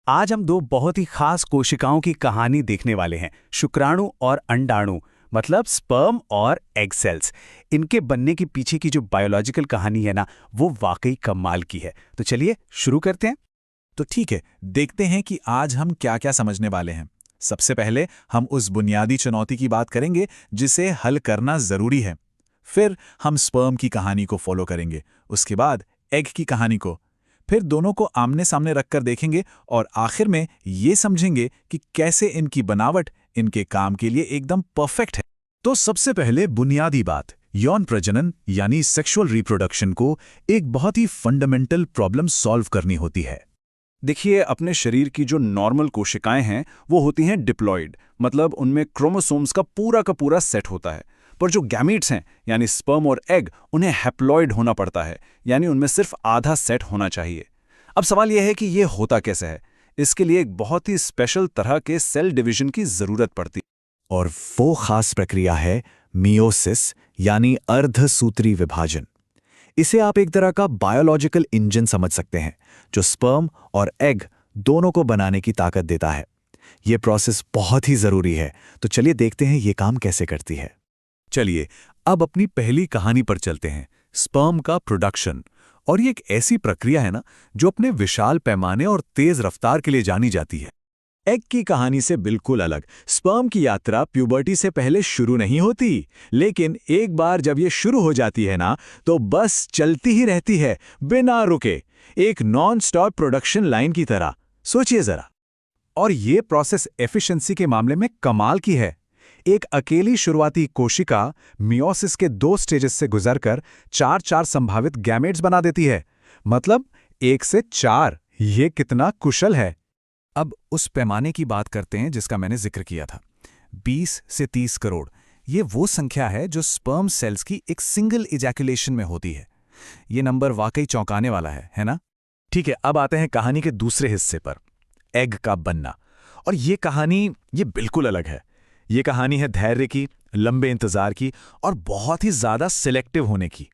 आज हम दो बहुत ही खास कोशिकाओं की कहानी देखने वाले हैं, शुक्राणु और अंडाणु, मतलब स्पर्म और एग सेल्स। इनके बनने के पीछे की जो बायोलॉजिकल कहानी है ना, वो वाकई कमाल की है। तो चलिए शुरू करते हैं। तो ठीक है, देखते हैं कि आज हम क्या क्या समझने वाले हैं। सबसे पहले हम उस बुनियादी चुनौती की बात करेंगे जिसे हल करना जरूरी है। फिर हम स्पर्म की कहानी को फॉलो करेंगे, उसके बाद एग की कहानी को, फिर दोनों को आमने सामने रखकर देखेंगे और आखिर में ये समझेंगे कि कैसे इनकी बनावट इनके काम के लिए एकदम परफेक्ट है। तो सबसे पहले बुनियादी बात, यौन प्रजनन यानी सेक्सुअल रिप्रोडक्शन को एक बहुत ही फंडामेंटल प्रॉब्लम सॉल्व करनी होती है। देखिए, अपने शरीर की जो नॉर्मल कोशिकाएं हैं वो होती हैं डिप्लॉइड, मतलब उनमें क्रोमोसोम्स का पूरा सेट होता है। पर जो गैमीट्स हैं यानी स्पर्म और एग, उन्हें हैप्लॉइड होना पड़ता है, यानी उनमें सिर्फ आधा सेट होना चाहिए। अब सवाल यह है कि ये होता कैसे है। इसके लिए एक बहुत ही स्पेशल तरह के सेल डिवीजन की जरूरत पड़ती है। और वो खास प्रक्रिया है मियोसिस यानी अर्धसूत्री विभाजन। इसे आप एक तरह का बायोलॉजिकल इंजन समझ सकते हैं जो स्पर्म और एग दोनों को बनाने की ताकत देता है। ये प्रोसेस बहुत ही जरूरी है, तो चलिए देखते हैं ये काम कैसे करती है। चलिए अब अपनी पहली कहानी पर चलते हैं, स्पर्म का प्रोडक्शन। और ये एक ऐसी प्रक्रिया है ना जो अपने विशाल पैमाने और तेज रफ्तार के लिए जानी जाती है। एग की कहानी से बिल्कुल अलग, स्पर्म की यात्रा प्यूबर्टी से पहले शुरू नहीं होती, लेकिन एक बार जब ये शुरू हो जाती है ना, तो बस चलती ही रहती है बिना रुके, एक नॉन स्टॉप प्रोडक्शन लाइन की तरह। सोचिए जरा। और ये प्रोसेस एफिशिएंसी के मामले में कमाल की है। एक अकेली शुरुआती कोशिका मियोसिस के 2 स्टेजेस से गुजरकर 4 संभावित गैमेट्स बना देती है, मतलब 1 से 4। ये कितना कुशल है। अब उस पैमाने की बात करते हैं जिसका मैंने जिक्र किया था, 20 से 30 करोड़। ये वो संख्या है जो स्पर्म सेल्स की एक सिंगल इजैकुलेशन में होती है। ये नंबर वाकई चौंकाने वाला है ना? ठीक है, अब आते हैं कहानी के दूसरे हिस्से पर, एग का बनना। और ये कहानी बिल्कुल अलग है। ये कहानी है धैर्य की, लंबे इंतजार की और बहुत ही ज्यादा सिलेक्टिव होने की।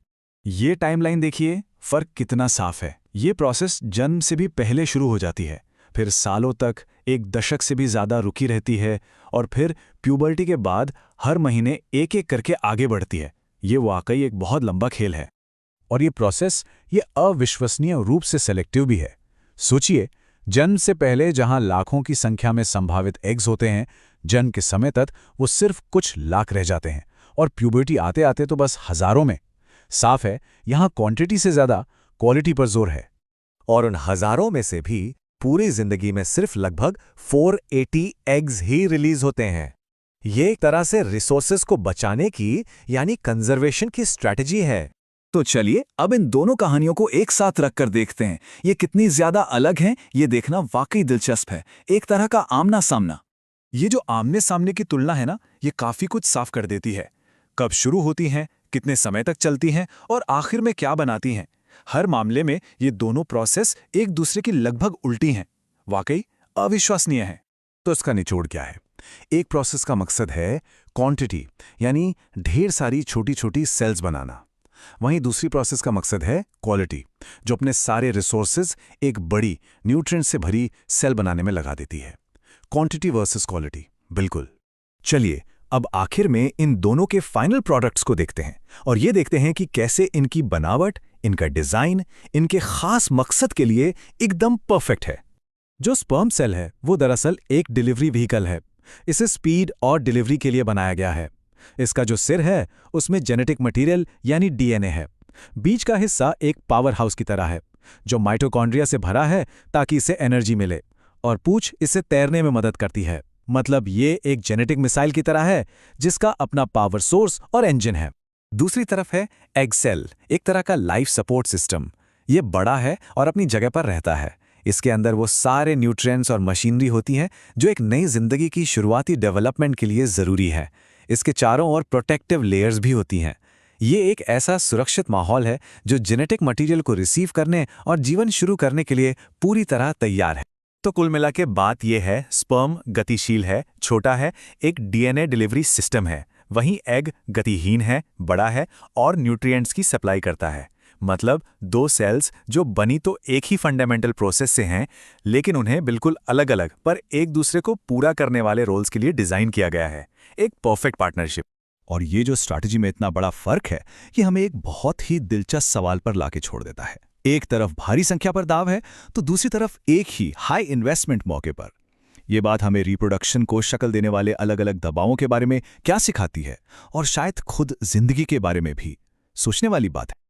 ये टाइमलाइन देखिए, फर्क कितना साफ है। ये प्रोसेस जन्म से भी पहले शुरू हो जाती है, फिर सालों तक, 1 दशक से भी ज्यादा रुकी रहती है, और फिर प्यूबर्टी के बाद हर महीने एक एक करके आगे बढ़ती है। ये वाकई एक बहुत लंबा खेल है। और ये प्रोसेस अविश्वसनीय रूप से सेलेक्टिव भी है। सोचिए, जन्म से पहले जहां लाखों की संख्या में संभावित एग्स होते हैं, जन्म के समय तक वो सिर्फ कुछ लाख रह जाते हैं, और प्यूबर्टी आते आते तो बस हजारों में। साफ है, यहां क्वांटिटी से ज्यादा क्वालिटी पर जोर है। और उन हजारों में से भी पूरी जिंदगी में सिर्फ लगभग 480 एग्स ही रिलीज होते हैं। ये एक तरह से रिसोर्सेज को बचाने की यानी कंजर्वेशन की स्ट्रैटेजी है। तो चलिए अब इन दोनों कहानियों को एक साथ रखकर देखते हैं। ये कितनी ज्यादा अलग हैं, ये देखना वाकई दिलचस्प है। एक तरह का आमना सामना। ये जो आमने सामने की तुलना है ना, ये काफी कुछ साफ कर देती है। कब शुरू होती हैं, कितने समय तक चलती हैं और आखिर में क्या बनाती हैं। हर मामले में ये दोनों प्रोसेस एक दूसरे की लगभग उल्टी हैं। वाकई अविश्वसनीय है। तो इसका निचोड़ क्या है? एक प्रोसेस का मकसद है क्वांटिटी, यानी ढेर सारी छोटी छोटी सेल्स बनाना। वहीं दूसरी प्रोसेस का मकसद है क्वालिटी, जो अपने सारे रिसोर्सेज एक बड़ी न्यूट्रिएंट से भरी सेल बनाने में लगा देती है। क्वांटिटी वर्सेस क्वालिटी, बिल्कुल। चलिए अब आखिर में इन दोनों के फाइनल प्रोडक्ट्स को देखते हैं, और ये देखते हैं कि कैसे इनकी बनावट, इनका डिजाइन, इनके खास मकसद के लिए एकदम परफेक्ट है। जो स्पर्म सेल है वो दरअसल एक डिलीवरी व्हीकल है। इसे स्पीड और डिलीवरी के लिए बनाया गया है। इसका जो सिर है उसमें जेनेटिक मटेरियल यानी डीएनए है। बीच का हिस्सा एक पावर हाउस की तरह है जो माइटोकॉन्ड्रिया से भरा है ताकि इसे एनर्जी मिले, और पूंछ इसे तैरने में मदद करती है। मतलब ये एक जेनेटिक मिसाइल की तरह है जिसका अपना पावर सोर्स और इंजन है। दूसरी तरफ है एग सेल, एक तरह का लाइफ सपोर्ट सिस्टम। ये बड़ा है और अपनी जगह पर रहता है। इसके अंदर वो सारे न्यूट्रिएंट्स और मशीनरी होती हैं जो एक नई जिंदगी की शुरुआती डेवलपमेंट के लिए जरूरी है। इसके चारों ओर प्रोटेक्टिव लेयर्स भी होती हैं। ये एक ऐसा सुरक्षित माहौल है जो जेनेटिक मटेरियल को रिसीव करने और जीवन शुरू करने के लिए पूरी तरह तैयार है। तो कुल मिला के बात यह है, स्पर्म गतिशील है, छोटा है, एक डीएनए डिलीवरी सिस्टम है। वहीं एग गतिहीन है, बड़ा है और न्यूट्रिएंट्स की सप्लाई करता है। मतलब दो सेल्स जो बनी तो एक ही फंडामेंटल प्रोसेस से हैं, लेकिन उन्हें बिल्कुल अलग अलग पर एक दूसरे को पूरा करने वाले रोल्स के लिए डिजाइन किया गया है। एक परफेक्ट पार्टनरशिप। और ये जो स्ट्रैटेजी में इतना बड़ा फर्क है, ये हमें एक बहुत ही दिलचस्प सवाल पर लाके छोड़ देता है। एक तरफ भारी संख्या पर दाव है, तो दूसरी तरफ एक ही हाई इन्वेस्टमेंट मौके पर। ये बात हमें रिप्रोडक्शन को शक्ल देने वाले अलग अलग दबावों के बारे में क्या सिखाती है, और शायद खुद जिंदगी के बारे में भी सोचने वाली बात है।